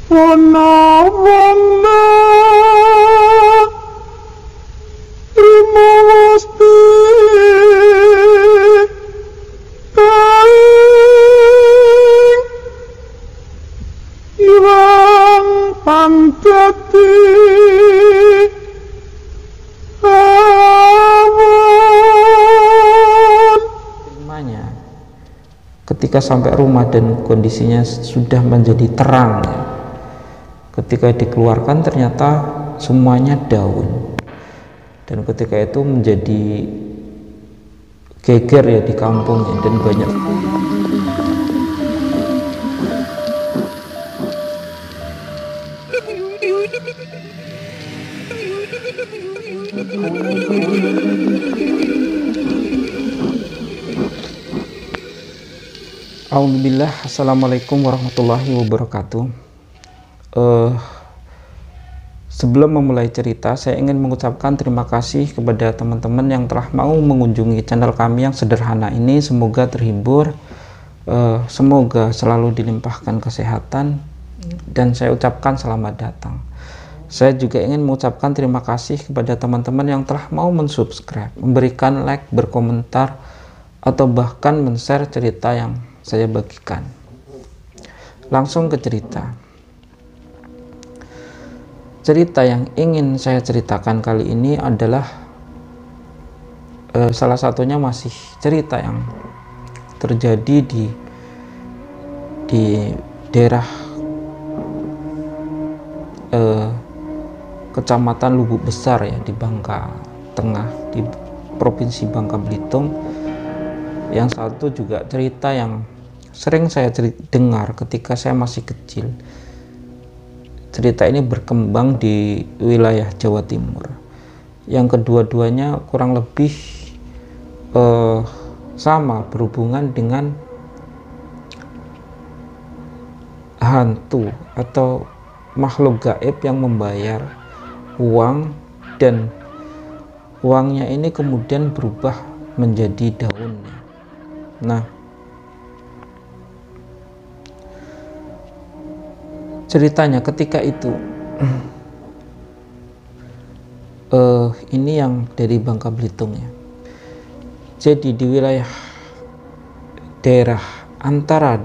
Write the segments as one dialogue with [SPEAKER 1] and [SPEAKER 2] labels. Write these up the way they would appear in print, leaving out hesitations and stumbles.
[SPEAKER 1] Wanawangna rimalasti kaing iwang panjati
[SPEAKER 2] semuanya. Ketika sampai rumah dan kondisinya sudah menjadi terang ya. Ketika dikeluarkan ternyata semuanya daun, dan ketika itu menjadi geger ya di kampungnya, dan banyak Alhamdulillah. Assalamualaikum warahmatullahi wabarakatuh. Sebelum memulai cerita, saya ingin mengucapkan terima kasih kepada teman-teman yang telah mau mengunjungi channel kami yang sederhana ini. Semoga terhibur, semoga selalu dilimpahkan kesehatan, dan saya ucapkan selamat datang. Saya juga ingin mengucapkan terima kasih kepada teman-teman yang telah mau mensubscribe, memberikan like, berkomentar, atau bahkan men-share cerita yang saya bagikan. Langsung ke cerita. Cerita yang ingin saya ceritakan kali ini adalah salah satunya masih cerita yang terjadi di daerah Kecamatan Lubuk Besar ya, di Bangka Tengah, di Provinsi Bangka Belitung. Yang satu juga cerita yang sering saya dengar ketika saya masih kecil. Cerita ini berkembang di wilayah Jawa Timur. Yang kedua-duanya kurang lebih sama, berhubungan dengan hantu atau makhluk gaib yang membayar uang, dan uangnya ini kemudian berubah menjadi daun. Nah, ceritanya ketika itu ini yang dari Bangka Belitung ya. Jadi di wilayah daerah antara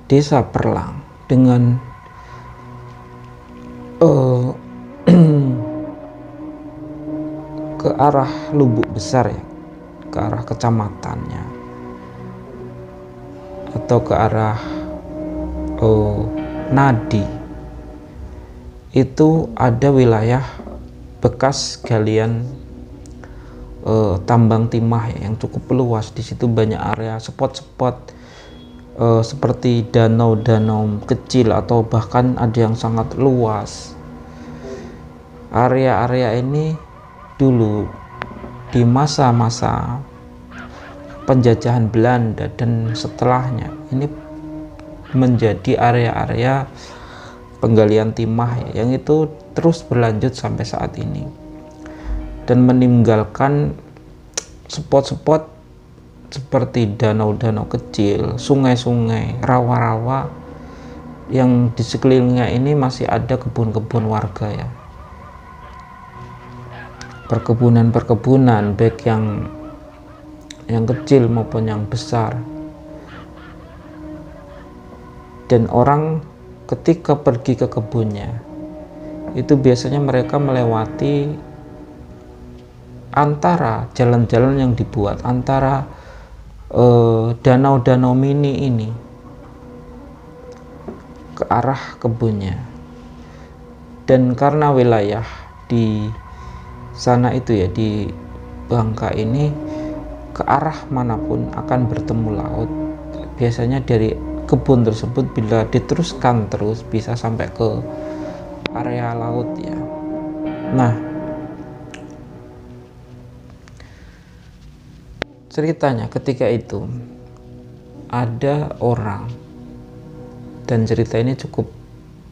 [SPEAKER 2] Desa Perlang dengan ke arah Lubuk Besar ya, ke arah kecamatannya, atau ke arah Nadi, itu ada wilayah bekas galian tambang timah ya, yang cukup luas. Di situ banyak area spot-spot seperti danau-danau kecil, atau bahkan ada yang sangat luas. Area-area ini dulu di masa-masa penjajahan Belanda dan setelahnya ini menjadi area-area penggalian timah ya, yang itu terus berlanjut sampai saat ini, dan meninggalkan spot-spot seperti danau-danau kecil, sungai-sungai, rawa-rawa, yang di sekelilingnya ini masih ada kebun-kebun warga ya, perkebunan-perkebunan baik yang kecil maupun yang besar. Dan orang ketika pergi ke kebunnya itu biasanya mereka melewati antara jalan-jalan yang dibuat antara danau-danau mini ini ke arah kebunnya. Dan karena wilayah di sana itu ya, di Bangka ini, ke arah manapun akan bertemu laut. Biasanya dari kebun tersebut bila diteruskan terus bisa sampai ke area laut ya. Nah, ceritanya ketika itu ada orang, dan cerita ini cukup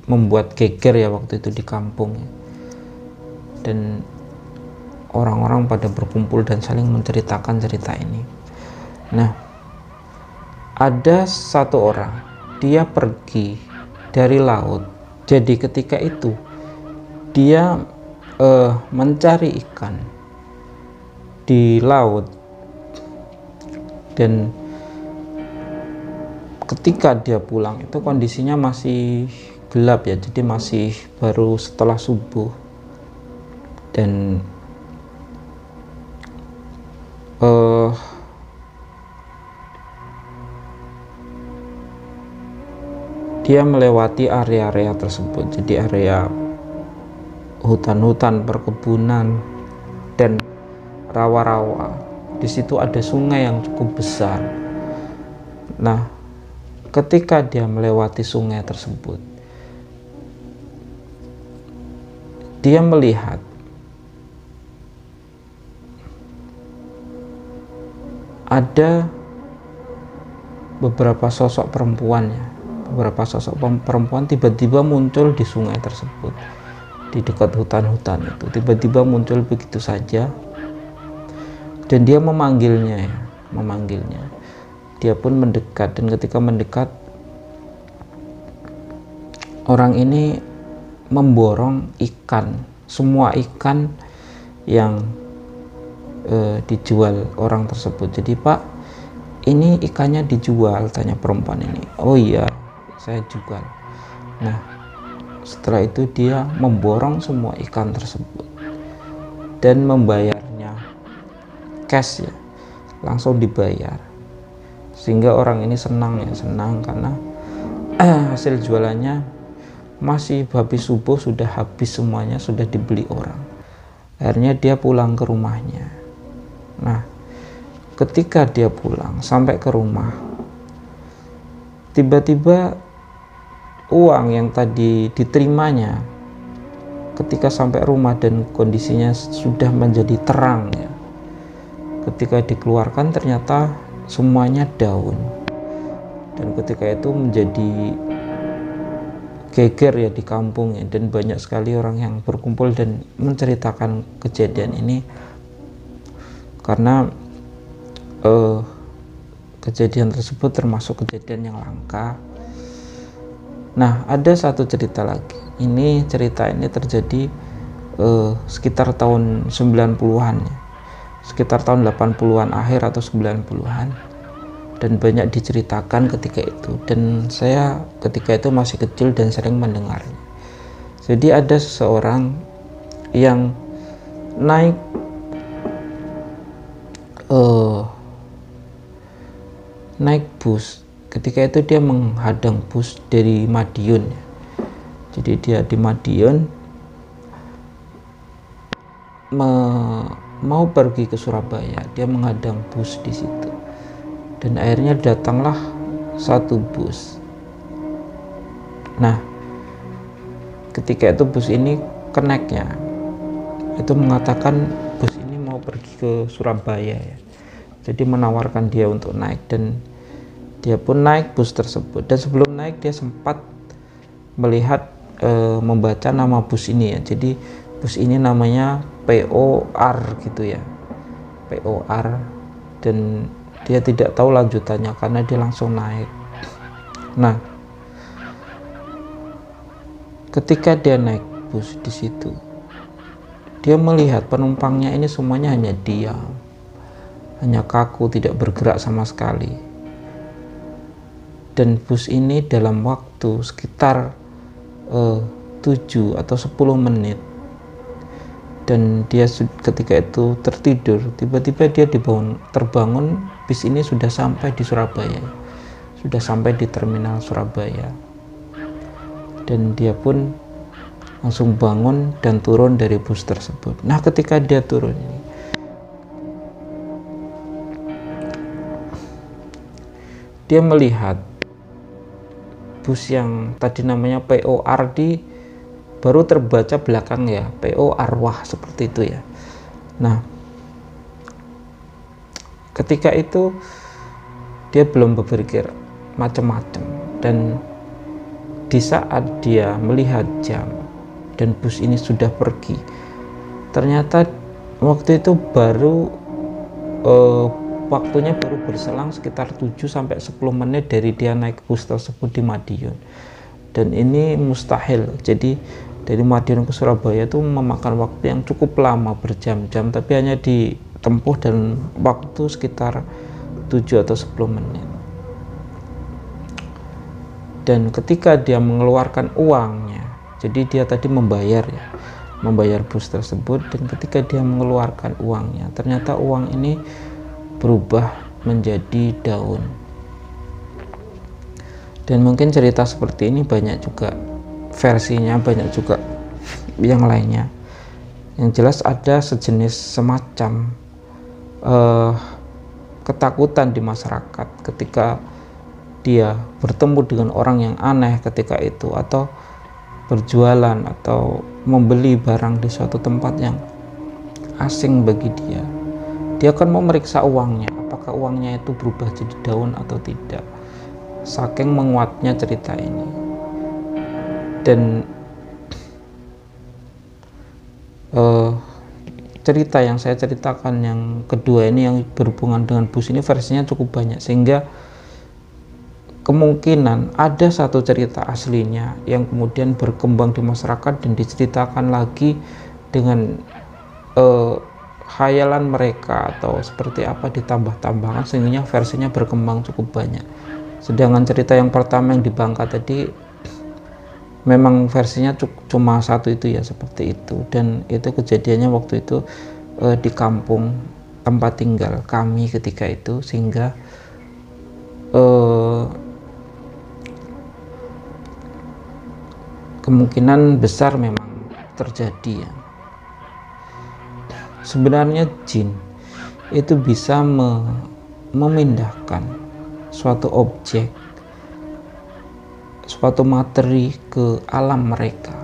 [SPEAKER 2] membuat geger ya waktu itu di kampung ya. Dan orang-orang pada berkumpul dan saling menceritakan cerita ini. Nah, ada satu orang, dia pergi dari laut. Jadi ketika itu dia mencari ikan di laut, dan ketika dia pulang itu kondisinya masih gelap ya, jadi masih baru setelah subuh. Dan dia melewati area-area tersebut, jadi area hutan-hutan, perkebunan, dan rawa-rawa. Di situ ada sungai yang cukup besar. Nah, ketika dia melewati sungai tersebut, dia melihat ada beberapa sosok perempuan ya. Beberapa sosok perempuan tiba-tiba muncul di sungai tersebut, di dekat hutan-hutan itu. Tiba-tiba muncul begitu saja, dan dia memanggilnya ya, memanggilnya. Dia pun mendekat, dan ketika mendekat, orang ini memborong ikan, semua ikan yang dijual orang tersebut. Jadi, "Pak, ini ikannya dijual?" tanya perempuan ini. "Oh iya, saya jual." Nah, setelah itu dia memborong semua ikan tersebut dan membayarnya cash ya, langsung dibayar. Sehingga orang ini senang ya, senang karena hasil jualannya masih habis subuh, sudah habis semuanya, sudah dibeli orang. Akhirnya dia pulang ke rumahnya. Nah, ketika dia pulang sampai ke rumah, tiba-tiba uang yang tadi diterimanya ketika sampai rumah dan kondisinya sudah menjadi terang ya, ketika dikeluarkan ternyata semuanya daun. Dan ketika itu menjadi geger ya di kampung ya, dan banyak sekali orang yang berkumpul dan menceritakan kejadian ini, karena kejadian tersebut termasuk kejadian yang langka. Nah, ada satu cerita lagi. Cerita ini terjadi sekitar tahun 90-an ya. Sekitar tahun 80-an akhir atau 90-an. Dan banyak diceritakan ketika itu. Dan saya ketika itu masih kecil dan sering mendengarnya. Jadi ada seseorang yang naik bus. Ketika itu dia menghadang bus dari Madiun ya. Jadi dia di Madiun mau pergi ke Surabaya, dia menghadang bus di situ. Dan akhirnya datanglah satu bus. Nah, ketika itu bus ini keneknya itu mengatakan bus ini mau pergi ke Surabaya ya. Jadi menawarkan dia untuk naik, dan dia pun naik bus tersebut. Dan sebelum naik dia sempat melihat membaca nama bus ini ya. Jadi bus ini namanya POR gitu ya, POR. Dan dia tidak tahu lanjutannya karena dia langsung naik. Nah, ketika dia naik bus di situ, dia melihat penumpangnya ini semuanya hanya diam, hanya kaku, tidak bergerak sama sekali. Dan bus ini dalam waktu sekitar 7 atau 10 menit, dan dia ketika itu tertidur, tiba-tiba dia terbangun. Bis ini sudah sampai di Surabaya, sudah sampai di terminal Surabaya, dan dia pun langsung bangun dan turun dari bus tersebut. Nah, ketika dia turun ini, dia melihat bus yang tadi namanya POR baru terbaca belakang ya, PO arwah, seperti itu ya. Nah, ketika itu dia belum berpikir macam-macam, dan di saat dia melihat jam dan bus ini sudah pergi, ternyata waktu itu baru waktunya baru berselang sekitar 7-10 menit dari dia naik bus tersebut di Madiun. dan ini mustahil. Jadi dari Madiun ke Surabaya itu memakan waktu yang cukup lama, berjam-jam, tapi hanya ditempuh dalam waktu sekitar 7 atau 10 menit. Dan ketika dia mengeluarkan uangnya, jadi dia tadi membayar bus tersebut, dan ketika dia mengeluarkan uangnya, ternyata uang ini berubah menjadi daun. Dan mungkin cerita seperti ini banyak juga versinya, banyak juga yang lainnya. Yang jelas ada sejenis semacam ketakutan di masyarakat ketika dia bertemu dengan orang yang aneh ketika itu, atau berjualan atau membeli barang di suatu tempat yang asing bagi dia. Dia akan memeriksa uangnya, apakah uangnya itu berubah jadi daun atau tidak. Saking menguatnya cerita ini. Dan cerita yang saya ceritakan yang kedua ini yang berhubungan dengan bus ini versinya cukup banyak, sehingga kemungkinan ada satu cerita aslinya yang kemudian berkembang di masyarakat dan diceritakan lagi dengan khayalan mereka atau seperti apa, ditambah-tambahkan sehingga versinya berkembang cukup banyak. Sedangkan cerita yang pertama yang di Bangka tadi memang versinya cuma satu itu ya, seperti itu. Dan itu kejadiannya waktu itu di kampung tempat tinggal kami ketika itu, sehingga kemungkinan besar memang terjadi ya. Sebenarnya jin itu bisa memindahkan suatu objek, suatu materi ke alam mereka,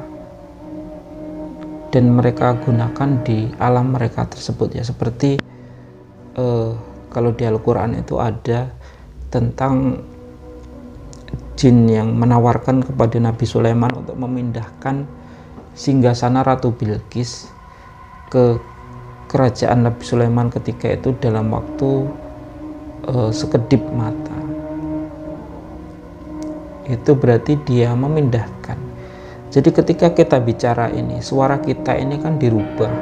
[SPEAKER 2] dan mereka gunakan di alam mereka tersebut ya. Seperti kalau di Al-Quran itu ada tentang jin yang menawarkan kepada Nabi Sulaiman untuk memindahkan singgasana Ratu Bilqis ke kerajaan Nabi Sulaiman ketika itu dalam waktu sekedip mata. Itu berarti dia memindahkan. Jadi ketika kita bicara ini, suara kita ini kan dirubah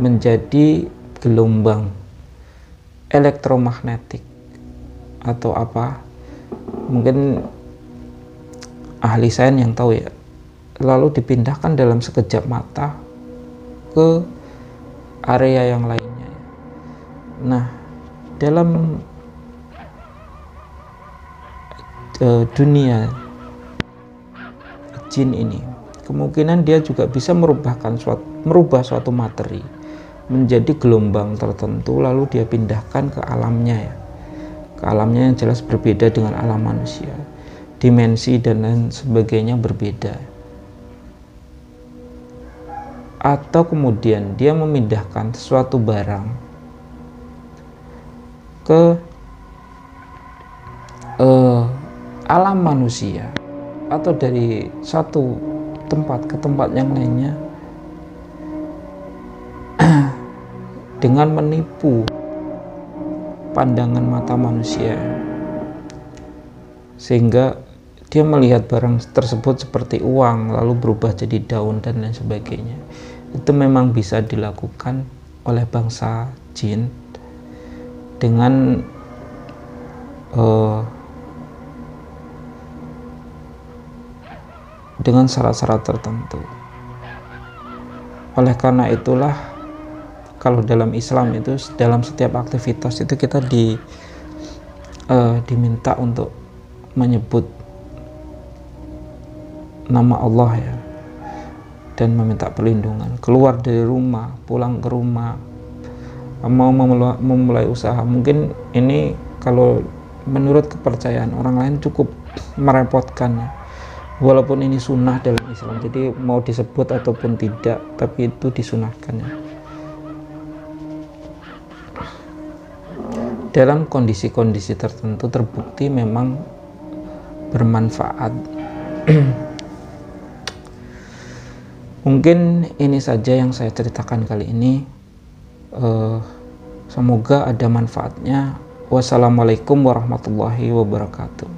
[SPEAKER 2] menjadi gelombang elektromagnetik atau apa, mungkin ahli sains yang tahu ya, lalu dipindahkan dalam sekejap mata ke area yang lainnya. Nah, dalam dunia jin ini kemungkinan dia juga bisa merubah suatu materi menjadi gelombang tertentu, lalu dia pindahkan ke alamnya ya, ke alamnya yang jelas berbeda dengan alam manusia, dimensi dan lain sebagainya berbeda. Atau kemudian dia memindahkan suatu barang ke alam manusia, atau dari satu tempat ke tempat yang lainnya dengan menipu pandangan mata manusia, sehingga dia melihat barang tersebut seperti uang lalu berubah jadi daun dan lain sebagainya. Itu memang bisa dilakukan oleh bangsa jin dengan syarat-syarat tertentu. Oleh karena itulah kalau dalam Islam itu dalam setiap aktivitas itu kita diminta untuk menyebut nama Allah ya, dan meminta perlindungan. Keluar dari rumah, pulang ke rumah, mau memulai usaha, mungkin ini kalau menurut kepercayaan orang lain cukup merepotkan ya. Walaupun ini sunnah dalam Islam, jadi mau disebut ataupun tidak, tapi itu disunahkan ya. Dalam kondisi-kondisi tertentu terbukti memang bermanfaat. Mungkin ini saja yang saya ceritakan kali ini. Semoga ada manfaatnya. Wassalamualaikum warahmatullahi wabarakatuh.